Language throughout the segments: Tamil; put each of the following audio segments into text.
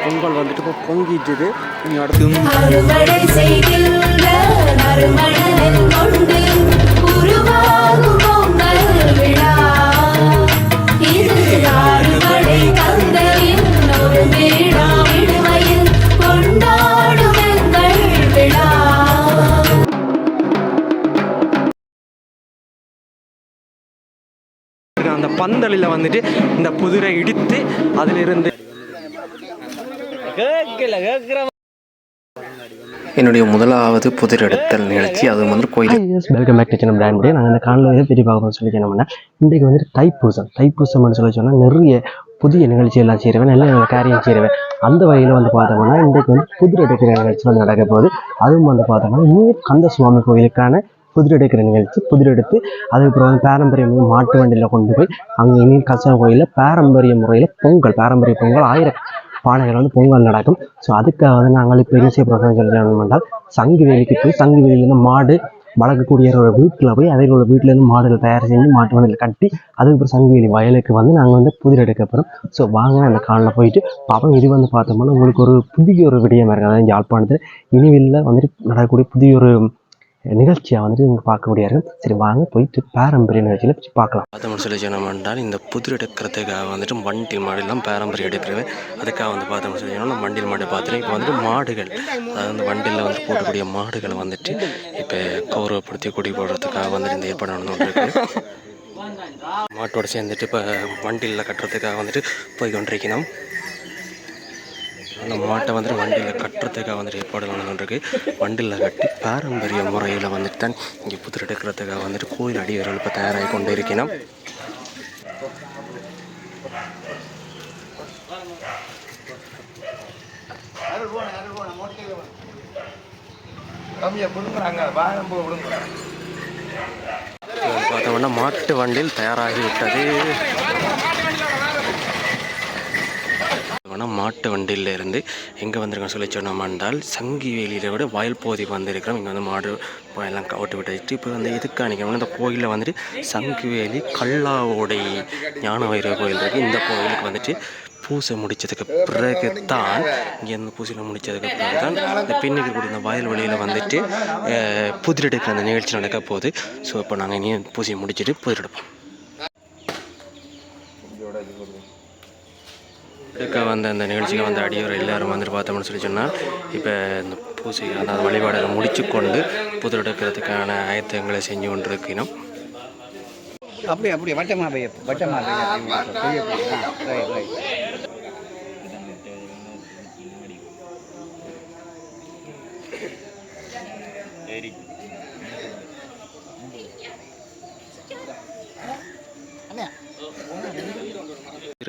பொங்கல் வந்துட்டு இப்போ பொங்கிட்டுது. அந்த பந்தலில் வந்துட்டு இந்த புதிரை இடித்து அதிலிருந்து என்னுடைய முதலாவது புதிரெடுத்தல் நிகழ்ச்சி அது வந்து கோயில். Welcome back to channel brand day. நாங்கள் இந்த காலையில் பெரிய பார்க்கணும்னு சொல்லி சொன்னோம்னா இன்றைக்கு வந்துட்டு தைப்பூசம்னு சொல்லி சொன்னால் நிறைய புதிய நிகழ்ச்சி எல்லாம் செய்வேன், நல்ல காரியம் செய்வேன். அந்த வகையில் வந்து பார்த்தோம்னா இன்றைக்கு வந்து புதிர் எடுக்கிற நிகழ்ச்சி வந்து நடக்க போகுது. அதுவும் வந்து பார்த்தோம்னா இன்னும் கந்த சுவாமி கோயிலுக்கான புதிர் எடுக்கிற நிகழ்ச்சி. புதிர் எடுத்து அதுக்கப்புறம் வந்து பாரம்பரிய மாட்டு வண்டியில் கொண்டு போய் அங்கே இனி கல்சாமி கோயிலில் பாரம்பரிய முறையில் பாரம்பரிய பொங்கல் 1000 பானைகள் வந்து பொங்கல் நடக்கும். ஸோ அதுக்காக வந்து நாங்கள் இப்போ என்ன செய்ய போகிறோம் என்றால் சங்கு வேலிக்கு போய் சங்கு வேலியிலேருந்து மாடு வளர்க்கக்கூடியவரோட வீட்டில் போய் அவர்களோட வீட்டிலேருந்து மாடுகள் தயார் செஞ்சு மாட்டு வண்டியில் கட்டி அதுக்கப்புறம் சங்கு வேலி வயலுக்கு வந்து நாங்கள் வந்து புதிர் எடுக்க போகிறோம். ஸோ வாங்க அந்த காலில் போயிட்டு பார்ப்போம். இது வந்து பார்த்தோம்னா உங்களுக்கு ஒரு புதிய ஒரு விடயமாக இருக்குது. அதாவது யாழ்ப்பாணத்தில் இனிவில் வந்துட்டு நடக்கக்கூடிய புதிய ஒரு நிகழ்ச்சியாக வந்துட்டு நீங்கள் பார்க்கக்கூடிய இருக்கும். சரி வாங்க போயிட்டு பாரம்பரிய நிகழ்ச்சியில் பார்க்கலாம். பார்த்தோம்னு சொல்லி சொன்னோம் என்றால் இந்த புதிர் எடுக்கிறதுக்காக வந்துட்டு வண்டில் மாடுலாம் பாரம்பரிய எடுக்கிறது. அதுக்காக வந்து பார்த்தோம்னு சொல்லி சொன்னால் வண்டில் மாடு பார்த்துட்டு இப்போ வந்துட்டு மாடுகள், அதாவது வந்து வண்டியில் வந்து போடக்கூடிய மாடுகளை வந்துட்டு இப்போ கௌரவப்படுத்தி கொடி போடுறதுக்காக வந்துட்டு இந்த ஏற்பாடு நடந்துகிட்டு மாட்டோடு சேர்ந்துட்டு இப்போ வண்டியில் கட்டுறதுக்காக வந்துட்டு போய் கொண்டிருக்கணும். அந்த மாட்டை வந்துட்டு வண்டியில் கட்டுறதுக்காக வந்துட்டு ஏற்பாடு நடந்துருக்கு. வண்டியில் கட்டி பாரம்பரிய முறையில் வந்துட்டு தான் இங்கே புதிர் எடுக்கிறதுக்காக வந்துட்டு கோயில் அடிவர்கள் இப்போ தயாராகி கொண்டு இருக்கணும். பார்த்தோம்னா மாட்டு வண்டியில் தயாராகிவிட்டது. மாட்டு வண்டியில் இருந்து எங்கே வந்திருக்கோம் சொல்லி சொன்னோம் என்றால் சங்கி வேலியில் விட வயல் பகுதி வந்திருக்கிறோம். இங்கே வந்து மாடு எல்லாம் கவட்டு விட்டு இப்போ வந்து எதுக்காக நிற்கிறோம், இந்த கோயிலில் வந்துட்டு சங்கு வேலி கல்லாவோடை ஞான வைரவ கோயில் இருக்குது. இந்த கோயிலுக்கு வந்துட்டு பூசை முடித்ததுக்கு பிறகு தான் இங்கேருந்து பூசையில் முடித்ததுக்கு பிறகு தான் இந்த பின்னுக்கு கூடிய இந்த வயல் வழியில் வந்துட்டு புதிரெடுக்கிற அந்த நிகழ்ச்சி நடக்க போகுது. ஸோ இப்போ நாங்கள் இனி பூசையை முடிச்சுட்டு புதிரெடுப்போம். எடுக்க வந்த அந்த நிகழ்ச்சிக்கு வந்த அடியோர் எல்லோரும் வந்துட்டு பார்த்தோம்னு சொல்லி சொன்னால் இப்போ இந்த பூசை அதாவது வழிபாடுகளை முடிச்சு கொண்டு புதிர் எடுக்கிறதுக்கான ஆயத்தங்களை செஞ்சு கொண்டிருக்கணும். அப்படி வட்டமாக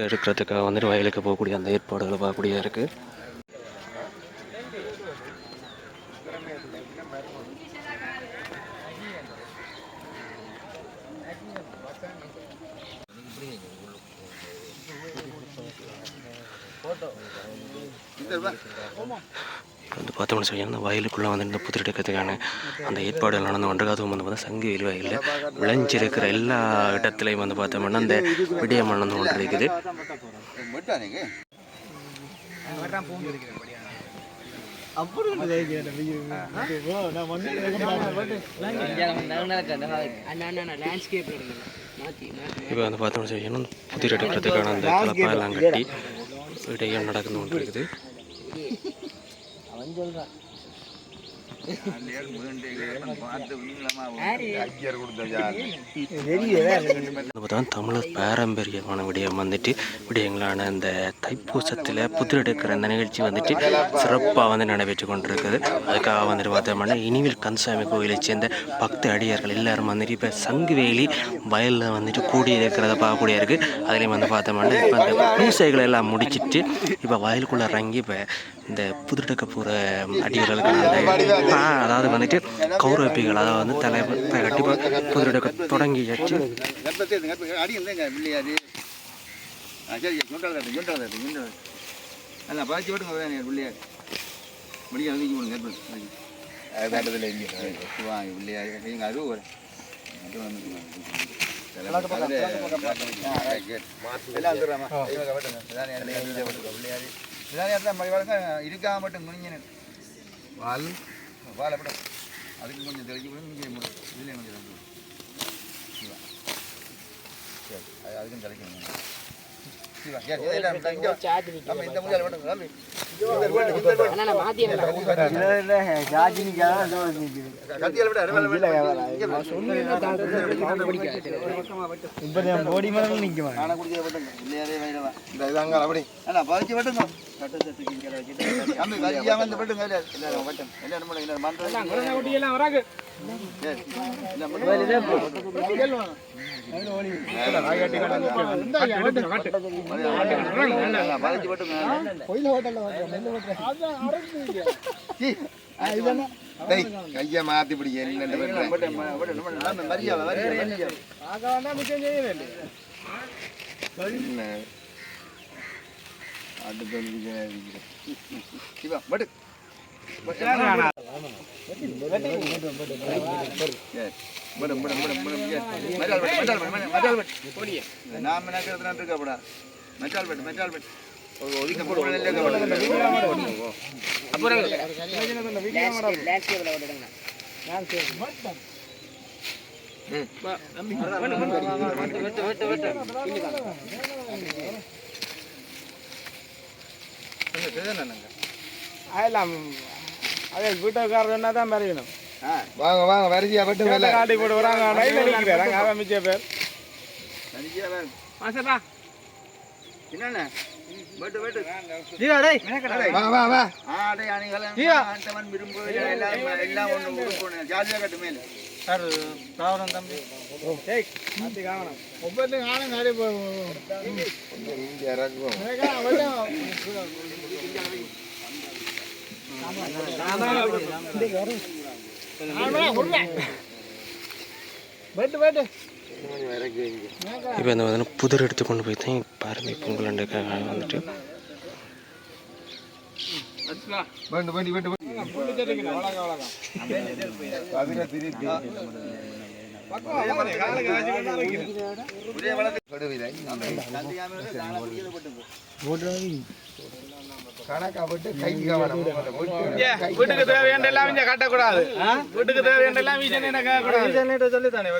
இருக்கிறதுக்காக வந்துட்டு வயலுக்கு போகக்கூடிய அந்த ஏற்பாடுகளை பார்க்கக்கூடிய இருக்குது. வந்து பார்த்தோம்னு சொல்லி அந்த வயலுக்குள்ளே வந்து இந்த புதிர் எடுக்கிறதுக்கான அந்த ஏற்பாடுகள் நடந்து கொண்டு அதுவும் வந்து பார்த்தா சங்கு வேலி வயலில் விளைஞ்சிருக்கிற எல்லா இடத்துலையும் வந்து பார்த்தோம்னா அந்த விடயம் நடந்து கொண்டு இருக்குது. இப்போ வந்து பார்த்தோம்னு சொல்லி புதிர் எடுக்கிறதுக்கான அந்த கலப்பாயெல்லாம் கட்டி விடயம் நடந்து கொண்டு இருக்குது. தமிழர் பாரம்பரியமான விடயம் வந்துட்டு விடயங்களான இந்த தைப்பூசத்தில் புதிர் எடுக்கிற அந்த நிகழ்ச்சி வந்துட்டு சிறப்பாக வந்து நடைபெற்று கொண்டிருக்குது. அதுக்காக வந்துட்டு பார்த்தோம்னா இனிவில் கந்தசாமி கோயிலை சேர்ந்த பக்த அடியார்கள் எல்லாரும் வந்துட்டு இப்போ சங்குவேலி வயலில் வந்துட்டு கூடி இருக்கிறத பார்க்கக்கூடிய இருக்குது. அதுலேயும் வந்து பார்த்தோம்னா இப்போ அந்த பூசைகளை எல்லாம் முடிச்சுட்டு இப்போ வயலுக்குள்ளே இறங்கி இப்போ இந்த புதிரெடுக்க போகிற அடியார்களுக்கு அதாவது வந்துட்டு கௌரவிப்பிகள் அதாவது வந்து தலை கண்டிப்பாக புதிரெடுக்க தொடங்கியாச்சு. இருக்காம மட்டும் குனிஞ்சு வால் வாழப்பட அதுக்கு கொஞ்சம் தெளிச்சு கூட இங்கே இதுலேயும் கொஞ்சம் சரி அதுக்கும் தெளிக்கணும் நம்ம இந்த முடியால் மட்டும் கைய மாத்தி பிடிக்க வீட்டுக்காரர் தான் மறையணும். வாங்க வாங்க வரிசையா பட்டு காட்டி போட்டு வராங்க. மிச்ச பேர் என்னண்ணே பட்டு பட்டு வா வா வா ஆடை அணிகலம் ஆண்டவன் விரும்புவது எல்லாம் ஒன்று உடுப்போம் ஜாலியாக கட்டு மேலே ராவணன் தம்பி ஒவ்வொருத்தையும் காணும் நிறைய இப்போ இந்த வந்து புதிர் எடுத்து கொண்டு போய் தான் பாருங்க பொங்கல் வந்துட்டு வீட்டுக்கு தேவையான எல்லாம் இங்க கட்டக்கூடாது. வீட்டுக்கு தேவையான எல்லாம் சொல்லி தானே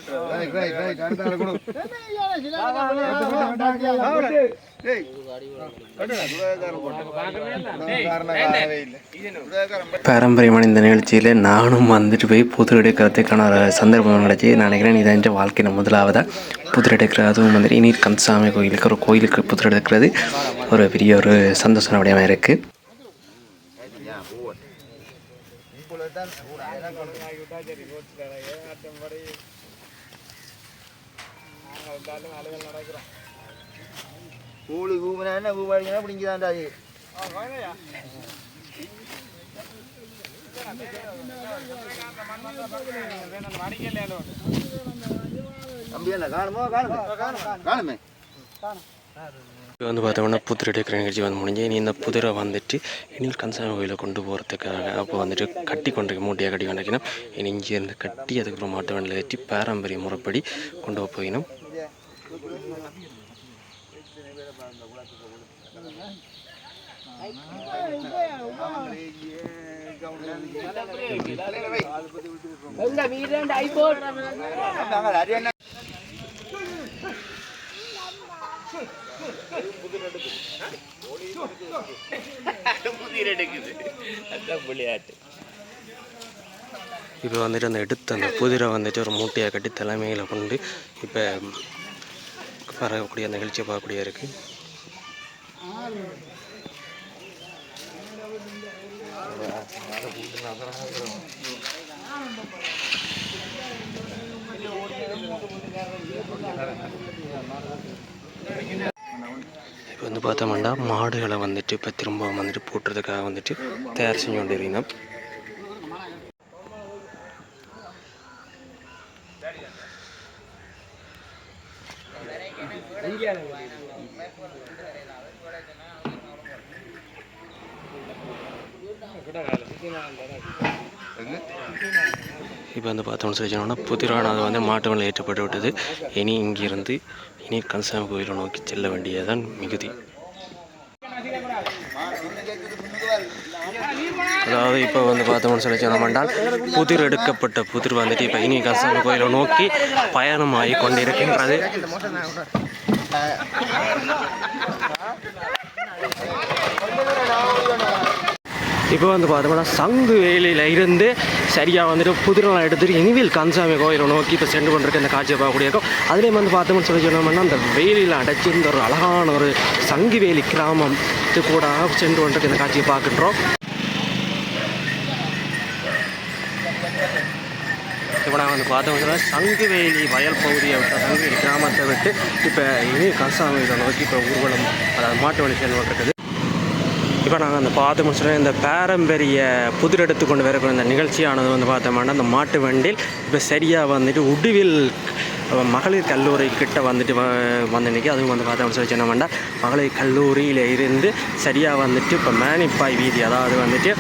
பாரம்பரியமான இந்த நிகழ்ச்சியில் நானும் வந்துட்டு போய் புதிர் எடுக்கிறதுக்கான ஒரு சந்தர்ப்பம் கிடைச்சி நான் நினைக்கிறேன் இதான் என் வாழ்க்கையில் முதலாவதாக புதிர் எடுக்கிறது. அதுவும் வந்துட்டு இனி கந்தசாமி கோயிலுக்கு ஒரு கோயிலுக்கு புதிர் எடுக்கிறது ஒரு பெரிய ஒரு சந்தோஷம் விடயமாக இருக்குது. கூலி கூப்பினா என்ன கூப்பாடினா பிடிங்கதான்டா தம்பி என்ன காணுமோ காணுமே இப்போ வந்து பார்த்தோம்னா புதிர் எடுக்கிற நிகழ்ச்சி வந்து முடிஞ்சு இனி இந்த புதிரை வந்துட்டு இனி கந்தசாமி கோயிலை கொண்டு போகிறதுக்காக அப்போ வந்துட்டு கட்டி கொண்டு மூட்டையாக கட்டி கொண்டிருக்கணும். இனி இங்கேருந்து கட்டி அதுக்கப்புறம் மாட்டு வண்டியில் ஏற்றி பாரம்பரிய முறைப்படி கொண்டு போயினும். இப்போ வந்துட்டு அந்த எடுத்த அந்த புதிரை வந்துட்டு ஒரு மூட்டையாக கட்டி தலைமையில் கொண்டு இப்போ பரவக்கூடிய நிகழ்ச்சியை பார்க்கக்கூடிய இருக்குது. இப்போ வந்து பார்த்தோம்னா மாடுகளை வந்துட்டு இப்போ திரும்ப வந்துட்டு பூட்டுறதுக்காக வந்துட்டு தயார் செஞ்சு கொண்டு இருக்கணும். இப்போ வந்து பார்த்தோம்னு சொல்லி சொன்னோம்னா புதிரானது வந்து மாட்டு வண்டியில் ஏற்றப்பட்டு விட்டது. இனி இங்கிருந்து இனி கந்தசாமி கோயிலை நோக்கி செல்ல வேண்டியதுதான் மிகுதி. அதாவது இப்போ வந்து பார்த்தோம்னு சொல்லி சொன்னோம்னால் புதிர் எடுக்கப்பட்ட புதிர் வந்துட்டு இப்போ இனி கந்தசாமி கோயிலை நோக்கி பயணமாகி கொண்டிருக்கின்றது. இப்போ வந்து பார்த்தோம்னா சங்கு வேலியில் இருந்து சரியாக வந்துட்டு புதிரெல்லாம் எடுத்துகிட்டு இனிவில் கந்தசாமி கோயிலை நோக்கி இப்போ சென்று கொண்டிருக்க இந்த காட்சியை பார்க்கக்கூடிய இருக்கும். அதுலேயும் வந்து பார்த்தோம்னு சொல்லி சொன்னோம்னா அந்த வேலியில் அடைச்சிருந்த ஒரு அழகான ஒரு சங்கு வேலி கிராமத்து கூட சென்று கொண்டிருக்க இந்த காட்சியை பார்க்கின்றோம். இப்போ நான் வந்து பார்த்தோம்னா சங்குவேலி வயல் பகுதியை விட்டு சங்குவேலி கிராமத்தை விட்டு இப்போ இனி கந்தசாமியை நோக்கி இப்போ ஊர்வலம் அதாவது மாட்டு வழி சென்று கொண்டிருக்குது. இப்போ நாங்கள் அந்த பார்த்து முடிச்சோன்னா இந்த பாரம்பரிய புதிர் எடுத்து கொண்டு வரக்கூடிய இந்த நிகழ்ச்சியானது வந்து பார்த்தோம்னா அந்த மாட்டு வண்டியில் இப்போ சரியாக வந்துட்டு உடுவில் மகளிர் கல்லூரி கிட்ட வந்துட்டு வந்தன்னைக்கு அதுவும் வந்து பார்த்தோம்னு சொல்லி சொன்னோம்னா மகளிர் கல்லூரியில் இருந்து சரியாக வந்துட்டு இப்போ மேனிப்பாய் வீதி அதாவது வந்துட்டு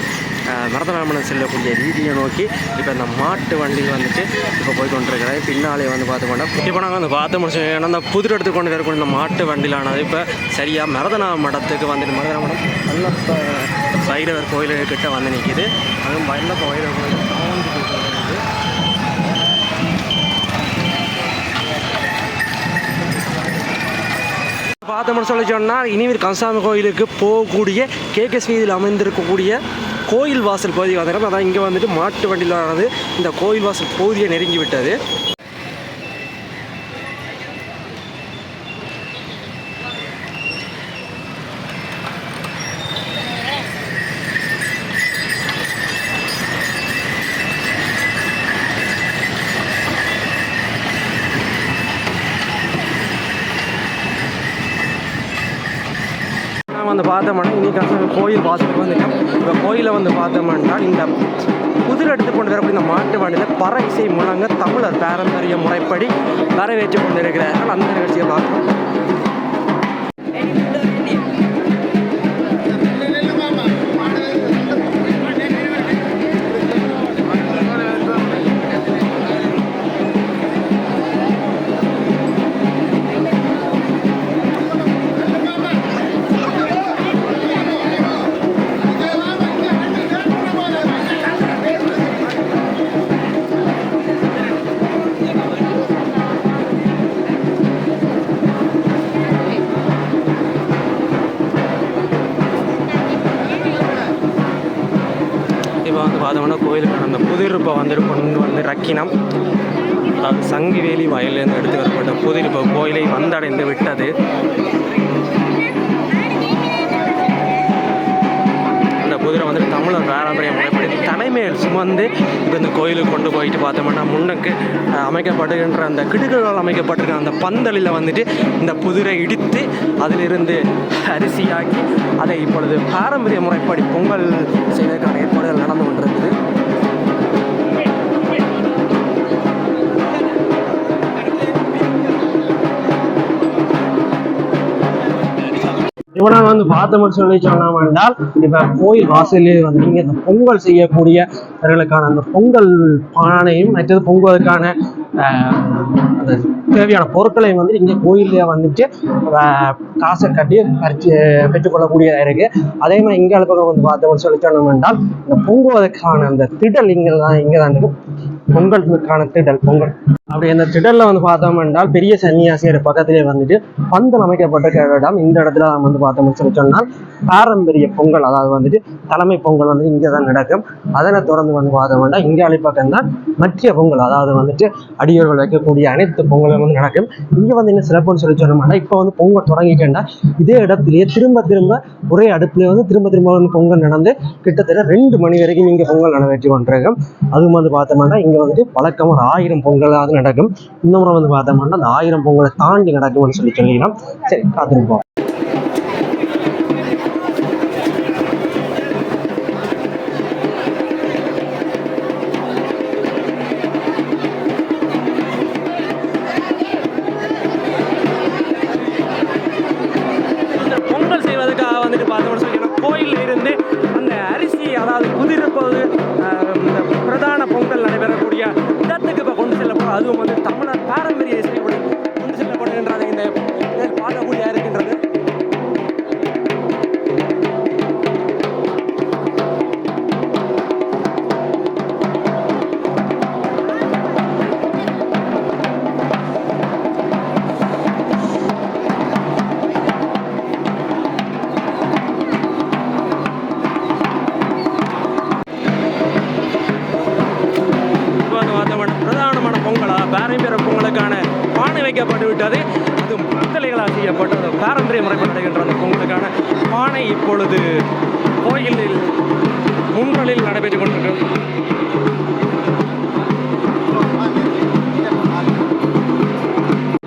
மரதராமணம் செல்லக்கூடிய வீதியை நோக்கி இப்போ இந்த மாட்டு வண்டியில் வந்துட்டு இப்போ போய் கொண்டிருக்கிறேன். பின்னாலே வந்து பார்த்தோம்னா இப்போ நாங்கள் வந்து பார்த்து முடிச்சோம் அந்த புதிர் எடுத்து கொண்டு வரக்கூடிய இந்த மாட்டு வண்டியிலானது இப்போ சரியாக மரதநாமடத்துக்கு வந்துட்டு மரதநாமடம் வல்லப்ப பைரவர் கோயிலுக்கிட்ட வந்து நிற்கிது. அதுவும் வல்லப்ப பைரவர் கோயில் பார்த்தோம்னு சொல்லி சொன்னால் இனிமேல் கந்தசாமி கோயிலுக்கு போகக்கூடிய கேகேஎஸ் வீதியில் அமைந்திருக்கக்கூடிய கோயில் வாசல் பகுதி வந்துடும். அதான் இங்கே வந்துட்டு மாட்டு வண்டியிலானது இந்த கோயில் வாசல் பகுதியை நெருங்கி விட்டது. வந்து பார்த்தோம்னா இன்றைக்கி கோயில் வாசலுக்கு வந்துட்டோம். இப்போ கோயிலை வந்து பார்த்தோம்னா இந்த புதிர் எடுத்து கொண்டு வரக்கூடிய இந்த மாட்டு வண்டியில் பற இசை முழங்க தமிழர் பாரம்பரிய முறைப்படி வரவேற்று கொண்டு இருக்கிறார்கள். அந்த நிகழ்ச்சியை பார்க்கணும். பார்த்தோம்னா கோயிலுக்கு அந்த புதிர்ப்பை வந்துட்டு கொண்டு வந்து ரக்கினம் அதாவது சங்குவேலி வயலேருந்து எடுத்து வரப்பட்ட புதிர்ப்பை கோயிலை வந்தடைந்து விட்டது. அந்த குதிரை வந்துட்டு தமிழர் பாரம்பரிய முறைப்படி தலைமையில் சுமந்து இப்போ இந்த கோயிலுக்கு கொண்டு போயிட்டு பார்த்தோம்னா முன்னுக்கு அமைக்கப்படுகின்ற அந்த கிடுகுகளால் அமைக்கப்பட்டிருக்க அந்த பந்தலில் வந்துட்டு இந்த புதிரை இடித்து அதிலிருந்து அரிசியாக்கி அதை இப்பொழுது பாரம்பரிய முறைப்படி பொங்கல் செய்வதற்கான ஏற்பாடுகள் நடந்து கொண்டிருக்குது. இப்போ நாங்கள் வந்து பார்த்தோம்னு சொல்லி சொன்னோம் என்றால் இப்போ கோயில் வாசலே வந்து இங்கே இந்த பொங்கல் செய்யக்கூடியவர்களுக்கான அந்த பொங்கல் பானையும் மற்றது பொங்கலுக்கான அந்த தேவையான பொருட்களையும் வந்து இங்கே கோயிலே வந்துட்டு காசை கட்டி பறித்து பெற்றுக்கொள்ளக்கூடியதாக இருக்குது. அதே மாதிரி இங்கே பக்கம் வந்து பார்த்தோம்னு சொல்லி சொன்னோம் என்றால் இந்த பொங்குவதற்கான அந்த திடல் இங்கே தான் இருக்குது. பொங்கலுக்கான திடல் பொங்கல் அப்படி அந்த திடலில் வந்து பார்த்தோம் என்றால் பெரிய சன்னியாசியர் பக்கத்திலே வந்துட்டு பந்தல் அமைக்கப்பட்ட இடம். இந்த இடத்துல வந்து பார்த்தோம்னு சொல்லி சொன்னால் பாரம்பரிய பொங்கல் அதாவது வந்துட்டு தலைமை பொங்கல் வந்து இங்கே தான் நடக்கும். அதனை தொடர்ந்து வந்து பார்த்தோம்னா இங்கே அழிப்பக்கம் தான் மத்திய பொங்கல் அதாவது வந்துட்டு அடியோர்கள் வைக்கக்கூடிய அனைத்து பொங்கலும் வந்து நடக்கும். இங்கே வந்து என்ன சிறப்புன்னு சொல்லி சொன்னோம்னா இப்போ வந்து பொங்கல் தொடங்கிட்டேன்னா இதே இடத்துலயே திரும்ப ஒரே அடுப்புலேயே வந்து திரும்ப வந்து பொங்கல் நடந்து கிட்டத்தட்ட 2 மணி வரைக்கும் இங்கே பொங்கல் நடவேற்றி கொண்டிருக்கும். அதுவும் வந்து பார்த்தோம்னா இங்கே வந்துட்டு வழக்கம் ஒரு 1000 பொங்கலாவது நடக்கும். இந்த முறை வந்து பார்த்தோம்னா அந்த 1000 பொங்கலை தாண்டி நடக்கும்னு சொல்லிக்கலாம். சரி காத்திருப்போம். பொங்கல் செய்வதற்காக வந்துட்டு பார்த்தோம்னு சொல்லி கோயிலில் இருந்து அந்த அரிசி அதாவது புதிரப்போது இந்த பிரதான பொங்கல் நடைபெறக்கூடிய இடத்துக்கு இப்போ கொண்டு செல்லப்படும். அதுவும் வந்து தமிழர் பாரம்பரிய இசைப்படி கொண்டு செல்லப்படுகின்றது. இந்த பார்க்கக்கூடிய இருக்கின்றது. பிரதானமான பொங்கலா பாரம்பரிய பொங்கலுக்கான பானை வைக்கப்பட்டு விட்டது. அது பித்தளைகளால் செய்யப்பட்டது. பாரம்பரிய முறைப்படி நடைகின்ற அந்த பொங்கலுக்கான பானை இப்பொழுது கோயிலில் முன்றலில் நடைபெற்றுக் கொண்டிருக்கிறது.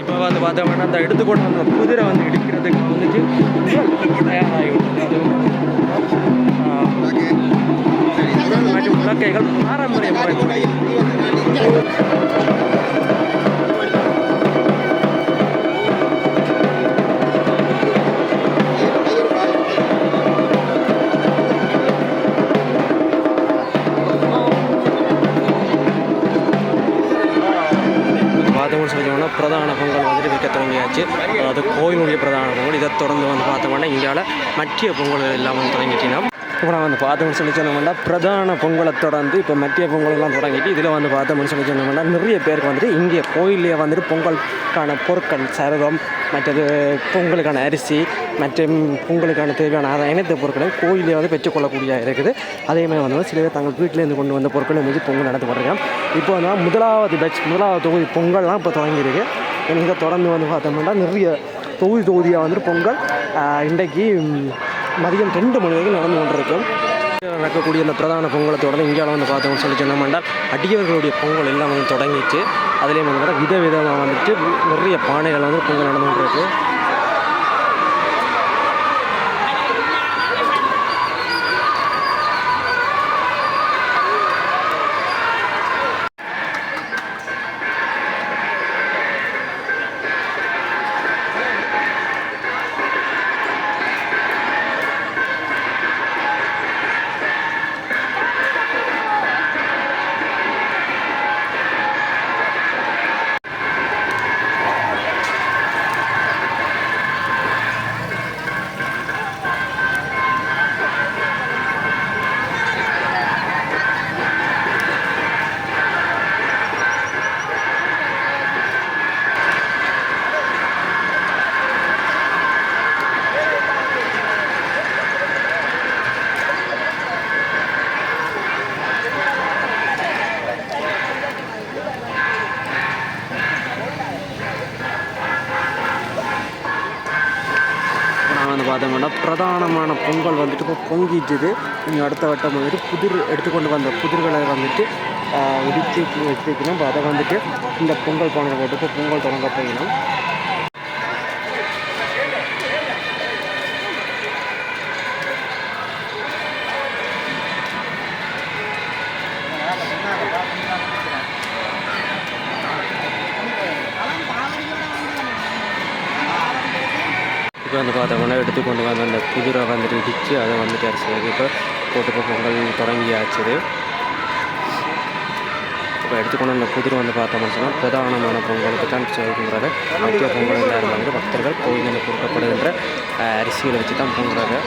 இப்போ வந்து பார்த்தோம்னா அந்த எடுத்துக்கொண்டு அந்த குதிரை வந்து இடிக்கிறதுக்கு வந்துட்டு தயாராகிவிட்டது. மற்றும் விளக்கைகள் பாரம்பரிய முறைப்படி பார்த்தோம்னு சொல்லிட்டோம்னா பிரதான பொங்கல் வந்துட்டு வைக்க தொடங்கியாச்சு. அதாவது கோயிலுடைய பிரதான பொங்கல். இதை தொடர்ந்து வந்து பார்த்தோம்னா இந்தியாவில் மத்திய பொங்கல் எல்லாம் வந்து தொடங்கிட்டீங்கன்னா இப்போ நான் வந்து பார்த்தோம்னு சொல்லி சொன்னோம்னா பிரதான பொங்கலை தொடர்ந்து இப்போ மத்திய பொங்கல்லாம் தொடங்கிட்டு இதில் வந்து பார்த்தோம்னு சொல்லி சொன்னோம்னா நிறைய பேருக்கு வந்துட்டு இங்கே கோயிலே வந்துட்டு பொங்கலுக்கான பொருட்கள் சர்வம் மற்றது பொங்கலுக்கான அரிசி மற்றும் பொங்கலுக்கான தேவையான அனைத்து பொருட்களையும் கோயிலே வந்து பெற்றுக்கொள்ளக்கூடிய இருக்குது. அதேமாதிரி வந்து சில பேர் தங்கள் வீட்டிலேருந்து கொண்டு வந்த பொருட்களை மீது பொங்கல் நடத்தப்படுறாங்க. இப்போ வந்து முதலாவது தொகுதி பொங்கல்லாம் இப்போ தொடங்கியிருக்கு. இதை தொடர்ந்து வந்து பார்த்தோம்னா நிறைய தொகுதியாக வந்துட்டு பொங்கல் இன்றைக்கு மதியம் 2 மணி வரைக்கும் நடந்து கொண்டிருக்கும். நடக்கக்கூடிய அந்த பிரதான பொங்கலை தொடர்ந்து இந்தியாவில் வந்து பார்த்தோம்னு சொல்லி சொன்னோம்னா அடியவர்களுடைய பொங்கல் எல்லாம் வந்து தொடங்கிச்சு. அதுலேயும் வந்து விதவிதமாக வந்துட்டு நிறைய பானைகள் வந்து பொங்கல் நடந்து கொண்டிருக்கு. பார்த்தோம்னா பிரதானமான பொங்கல் வந்துட்டு இப்போ பொங்கிட்டுது. இங்கே அடுத்த வட்டம் வந்துட்டு புதிர் எடுத்துக்கொண்டு வந்த புதிர்களை வந்துட்டு இடித்து வச்சுக்கணும். இப்போ அதை வந்துட்டு இந்த பொங்கல் பானை போட்டு இப்போ பொங்கல் தொடங்க போயிடும். இப்போ வந்து பார்த்தோம்னா எடுத்துக்கொண்டு வந்து அந்த குதிரை வந்துட்டு இடித்து அதை வந்துட்டு அரிசி இப்போ போட்டு பொங்கல் தொடங்கியாச்சு. இப்போ எடுத்துக்கொண்டு அந்த குதிரை வந்து பார்த்தோம்னு சொன்னால் பிரதானமான பொங்கலுக்கு தான் சொல்கின்றது. மத்திய பொங்கல் எல்லாரும் வந்து பக்தர்கள் கோயிலில் கொடுக்கப்படுகின்ற அரிசிகளை வச்சு தான் பொங்குறாங்க.